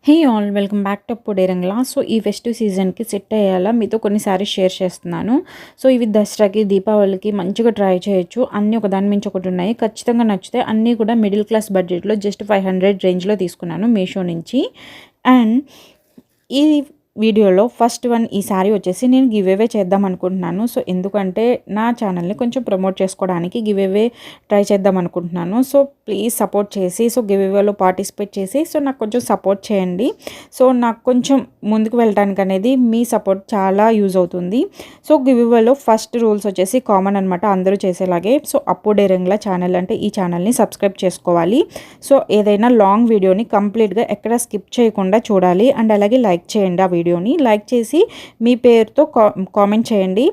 Hey all welcome back to పొడేరంగలా. So ఈ festive సీజన్కి సెట్ అయ్యేలా మీతో కొన్ని సారీస్ షేర్ చేస్తున్నాను. సో ఇవి దసరాకి, దీపావళికి మంచిగా ట్రై చేయొచ్చు. అన్నీ ఒకదాని మించి ఒకటి ఉన్నాయి. ఖచ్చితంగా నచ్చుతాయి. అన్నీ కూడా మిడిల్ క్లాస్ బడ్జెట్లో జస్ట్ 500 రేంజ్లో తీసుకున్నాను మీషో నుంచి. అండ్ ఈ వీడియోలో ఫస్ట్ వన్ ఈ శారీ వచ్చేసి నేను గివ్ అవే చేద్దాం అనుకుంటున్నాను. సో ఎందుకంటే నా ఛానల్ని కొంచెం ప్రమోట్ చేసుకోవడానికి గివ్ అవే ట్రై చేద్దాం అనుకుంటున్నాను. సో ప్లీజ్ సపోర్ట్ చేసి గివ్ అవేలో పార్టిసిపేట్ చేసి నాకు కొంచెం సపోర్ట్ చేయండి. సో నాకు కొంచెం ముందుకు వెళ్ళడానికి అనేది మీ సపోర్ట్ చాలా యూజ్ అవుతుంది. సో గివ్ అవేలో ఫస్ట్ రూల్స్ వచ్చేసి కామన్ అనమాట, అందరూ చేసేలాగే. సో అప్పు డేరింగ్లా ఛానల్ అంటే ఈ ఛానల్ని సబ్స్క్రైబ్ చేసుకోవాలి. సో ఏదైనా లాంగ్ వీడియోని కంప్లీట్గా ఎక్కడ స్కిప్ చేయకుండా చూడాలి. అండ్ అలాగే లైక్ చేయండి. ఆ వీడియోని లైక్ చేసి మీ పేరుతో కామెంట్ చేయండి.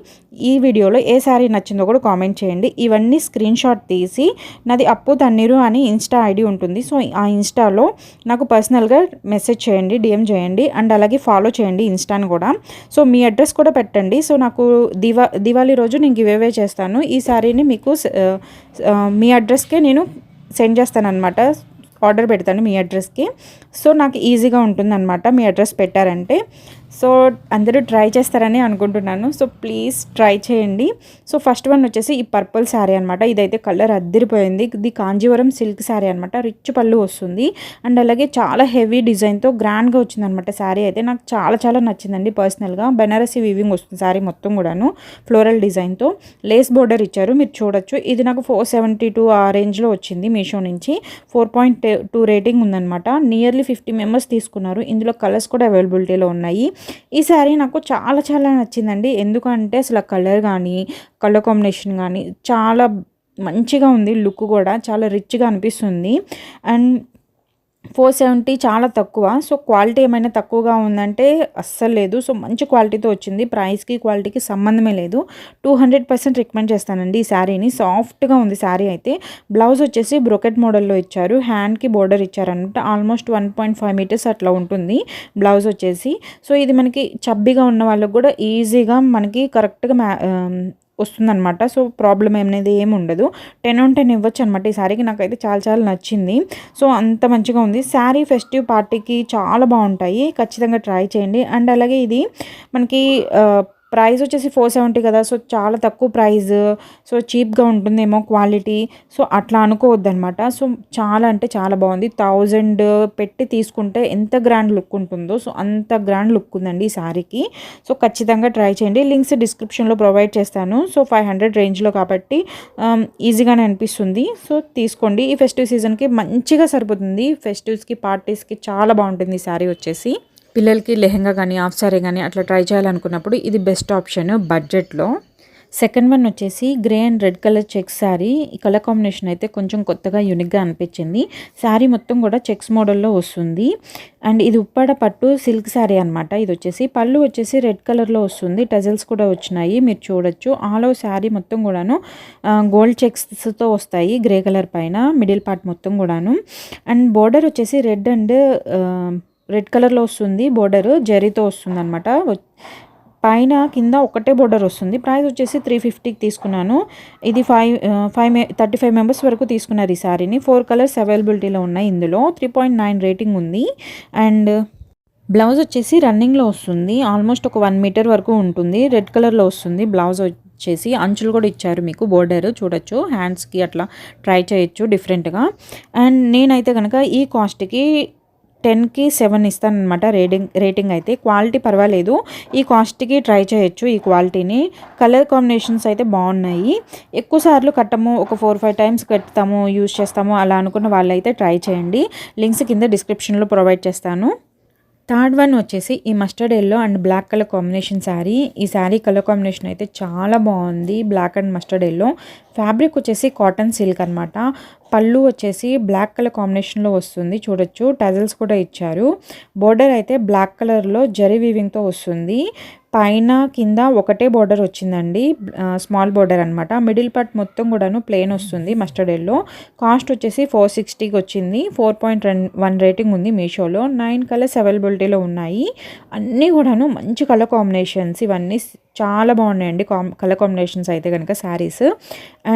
ఈ వీడియోలో ఏ శారీ నచ్చిందో కూడా కామెంట్ చేయండి. ఇవన్నీ స్క్రీన్ షాట్ తీసి నాది అప్పు తన్నీరు అని ఇన్స్టా ఐడి ఉంటుంది. సో ఆ ఇన్స్టాలో నాకు పర్సనల్గా మెసేజ్ చేయండి, డిఎం చేయండి. అండ్ అలాగే ఫాలో చేయండి ఇన్స్టాని కూడా. సో మీ అడ్రస్ కూడా పెట్టండి. సో నాకు దివాళీ రోజు నేను గివ్ అవే చేస్తాను. ఈ శారీని మీకు మీ అడ్రస్కే నేను సెండ్ చేస్తాను అనమాట. ఆర్డర్ పెడతాను మీ అడ్రస్కి. సో నాకు ఈజీగా ఉంటుందన్నమాట మీ అడ్రస్ పెట్టారంటే. సో అందరూ ట్రై చేస్తారని అనుకుంటున్నాను. సో ప్లీజ్ ట్రై చేయండి. సో ఫస్ట్ వన్ వచ్చేసి ఈ పర్పుల్ శారీ అనమాట. ఇదైతే కలర్ అద్దరిపోయింది. ఇది కాంజీవరం సిల్క్ శారీ అనమాట. రిచ్ పళ్ళు వస్తుంది. అండ్ అలాగే చాలా హెవీ డిజైన్తో గ్రాండ్గా వచ్చిందనమాట శారీ. అయితే నాకు చాలా చాలా నచ్చిందండి పర్సనల్గా. బెనారసీ వీవింగ్ వస్తుంది శారీ మొత్తం కూడాను, ఫ్లోరల్ డిజైన్తో. లేస్ బోర్డర్ ఇచ్చారు, మీరు చూడొచ్చు. ఇది నాకు 472 ఆ రేంజ్లో వచ్చింది మీషో నుంచి. 4.2 రేటింగ్ ఉందన్నమాట. నియర్లీ 50 మెంబర్స్ తీసుకున్నారు. ఇందులో కలర్స్ కూడా అవైలబిలిటీలో ఉన్నాయి. ఈ శారీ నాకు చాలా చాలా నచ్చిందండి. ఎందుకంటే అసలు కలర్ కానీ కలర్ కాంబినేషన్ కానీ చాలా మంచిగా ఉంది. లుక్ కూడా చాలా రిచ్గా అనిపిస్తుంది. అండ్ 470 చాలా తక్కువ. సో క్వాలిటీ ఏమైనా తక్కువగా ఉందంటే అస్సలు లేదు. సో మంచి క్వాలిటీతో వచ్చింది. ప్రైస్కి క్వాలిటీకి సంబంధమే లేదు. 200% రికమెండ్ చేస్తానండి ఈ శారీని. సాఫ్ట్గా ఉంది శారీ అయితే. బ్లౌజ్ వచ్చేసి బ్రోకెట్ మోడల్లో ఇచ్చారు. హ్యాండ్కి బోర్డర్ ఇచ్చారనమాట. ఆల్మోస్ట్ 1.5 మీటర్స్ అట్లా ఉంటుంది బ్లౌజ్ వచ్చేసి. సో ఇది మనకి చబ్బీగా ఉన్న వాళ్ళకి కూడా ఈజీగా మనకి కరెక్ట్గా వస్తుందన్నమాట. సో ప్రాబ్లం అనేది ఏమి ఉండదు. 10 on 10 ఇవ్వచ్చు అనమాట. ఈ శారీకి నాకైతే చాలా చాలా నచ్చింది. సో అంత మంచిగా ఉంది శారీ. ఫెస్టివ్ పార్టీకి చాలా బాగుంటాయి. ఖచ్చితంగా ట్రై చేయండి. అండ్ అలాగే ఇది మనకి ప్రైస్ వచ్చేసి 470 కదా. సో చాలా తక్కువ ప్రైస్. సో చీప్గా ఉంటుందేమో క్వాలిటీ. సో అట్లా అనుకోవద్దనమాట. సో చాలా అంటే చాలా బాగుంది. 1000 పెట్టి తీసుకుంటే ఎంత గ్రాండ్ లుక్ ఉంటుందో సో అంత గ్రాండ్ లుక్ ఉందండి ఈ శారీకి. సో ఖచ్చితంగా ట్రై చేయండి. లింక్స్ డిస్క్రిప్షన్లో ప్రొవైడ్ చేస్తాను. సో 500 రేంజ్లో కాబట్టి ఈజీగానే అనిపిస్తుంది. సో తీసుకోండి. ఈ ఫెస్టివ్ సీజన్కి మంచిగా సరిపోతుంది. ఫెస్టివ్స్కి పార్టీస్కి చాలా బాగుంటుంది ఈ శారీ వచ్చేసి. పిల్లలకి లెహెంగా కానీ హాఫ్ సారీ కానీ అట్లా ట్రై చేయాలనుకున్నప్పుడు ఇది బెస్ట్ ఆప్షన్ బడ్జెట్లో. సెకండ్ వన్ వచ్చేసి grey and red colour checks sari. ఈ కలర్ కాంబినేషన్ అయితే కొంచెం కొత్తగా యూనిక్గా అనిపించింది. శారీ మొత్తం కూడా చెక్స్ మోడల్లో వస్తుంది. అండ్ ఇది ఉప్పాడ పట్టు సిల్క్ శారీ అనమాట. ఇది వచ్చేసి పళ్ళు వచ్చేసి రెడ్ కలర్లో వస్తుంది. టజల్స్ కూడా వచ్చినాయి, మీరు చూడొచ్చు. ఆల్ ఓవర్ శారీ మొత్తం కూడాను గోల్డ్ చెక్స్తో వస్తాయి గ్రే కలర్ పైన. మిడిల్ పార్ట్ మొత్తం కూడాను. అండ్ బోర్డర్ వచ్చేసి రెడ్ కలర్లో వస్తుంది. బోర్డర్ జరీతో వస్తుంది అనమాట. పైన కింద ఒకటే బోర్డర్ వస్తుంది. ప్రైస్ వచ్చేసి 350కి తీసుకున్నాను. ఇది 35 మెంబర్స్ వరకు తీసుకున్నారు ఈ శారీని. 4 కలర్స్ అవైలబిలిటీలో ఉన్నాయి. ఇందులో 3.9 రేటింగ్ ఉంది. అండ్ బ్లౌజ్ వచ్చేసి రన్నింగ్లో వస్తుంది. ఆల్మోస్ట్ ఒక 1 మీటర్ వరకు ఉంటుంది. రెడ్ కలర్లో వస్తుంది బ్లౌజ్ వచ్చేసి. అంచులు కూడా ఇచ్చారు మీకు. బోర్డర్ చూడొచ్చు. హ్యాండ్స్కి అట్లా ట్రై చేయొచ్చు డిఫరెంట్గా. అండ్ నేనైతే కనుక ఈ కాస్ట్కి 10కి 7 ఇస్తానమాట రేటింగ్ అయితే. క్వాలిటీ పర్వాలేదు. ఈ కాస్ట్కి ట్రై చేయొచ్చు ఈ క్వాలిటీని. కలర్ కాంబినేషన్స్ అయితే బాగున్నాయి. ఎక్కువ సార్లు కట్టము, ఒక 4-5 టైమ్స్ కట్టుతాము, యూజ్ చేస్తాము అలా అనుకున్న వాళ్ళైతే ట్రై చేయండి. లింక్స్ కింద డిస్క్రిప్షన్లో ప్రొవైడ్ చేస్తాను. థర్డ్ వన్ వచ్చేసి ఈ mustard yellow and black colour combination sari. ఈ శారీ కలర్ కాంబినేషన్ అయితే చాలా బాగుంది. Black and mustard yellow. Fabric వచ్చేసి కాటన్ సిల్క్ అనమాట. పళ్ళు వచ్చేసి బ్లాక్ కలర్ కాంబినేషన్లో వస్తుంది, చూడొచ్చు. టజల్స్ కూడా ఇచ్చారు. బోర్డర్ అయితే బ్లాక్ కలర్లో జరీ వీవింగ్తో వస్తుంది. పైన కింద ఒకటే బోర్డర్ వచ్చిందండి, స్మాల్ బోర్డర్ అనమాట. మిడిల్ పార్ట్ మొత్తం కూడాను ప్లెయిన్ వస్తుంది మస్టర్డ్ ఎల్లో. కాస్ట్ వచ్చేసి 460కి వచ్చింది. 4.1 రేటింగ్ ఉంది మీషోలో. 9 కలర్స్ అవైలబిలిటీలో ఉన్నాయి. అన్నీ కూడాను మంచి కలర్ కాంబినేషన్స్. ఇవన్నీ చాలా బాగున్నాయండి కలర్ కాంబినేషన్స్ అయితే కనుక శారీస్.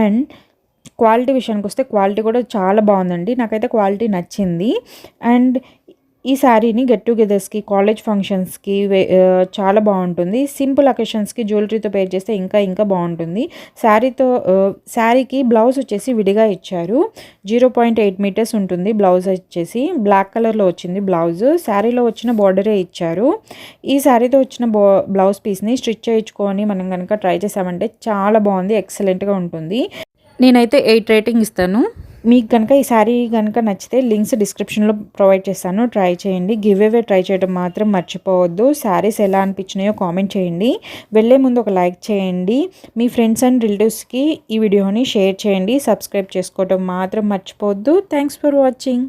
అండ్ క్వాలిటీ విషయానికి వస్తే క్వాలిటీ కూడా చాలా బాగుందండి. నాకైతే క్వాలిటీ నచ్చింది. అండ్ ఈ శారీని గెట్ టుగెదర్స్‌కి, కాలేజ్ ఫంక్షన్స్‌కి చాలా బావుంటుంది. సింపుల్ అకేషన్స్‌కి జ్యువెలరీతో పేర్ చేస్తే ఇంకా బావుంటుంది. శారీకి బ్లౌజ్ వచ్చేసి విడిగా ఇచ్చారు. 0.8 మీటర్స్ ఉంటుంది బ్లౌజ్ వచ్చేసి. బ్లాక్ కలర్‌లో వచ్చింది బ్లౌజ్. శారీలో వచ్చిన బోర్డరే ఇచ్చారు. ఈ శారీతో వచ్చిన బ్లౌజ్ పీస్‌ని స్టిచ్ చేయించుకొని మనం గనక ట్రై చేసామంటే చాలా బావుంది. ఎక్సలెంట్‌గా ఉంటుంది. నేనైతే 8 రేటింగ్ ఇస్తాను. మీకు గనక ఈ శారీ గనక నచ్చితే లింక్స్ డిస్క్రిప్షన్‌లో ప్రొవైడ్ చేస్తాను. ట్రై చేయండి. గివ్ అవే ట్రై చేయడం మాత్రం మర్చిపోవద్దు. శారీస్ ఎలా అనిపించినాయో కామెంట్ చేయండి. వెళ్ళే ముందు ఒక లైక్ చేయండి. మీ ఫ్రెండ్స్ అండ్ రిలేటివ్స్‌కి ఈ వీడియోని షేర్ చేయండి. సబ్స్క్రైబ్ చేసుకోవడం మాత్రం మర్చిపోవద్దు. Thanks for watching.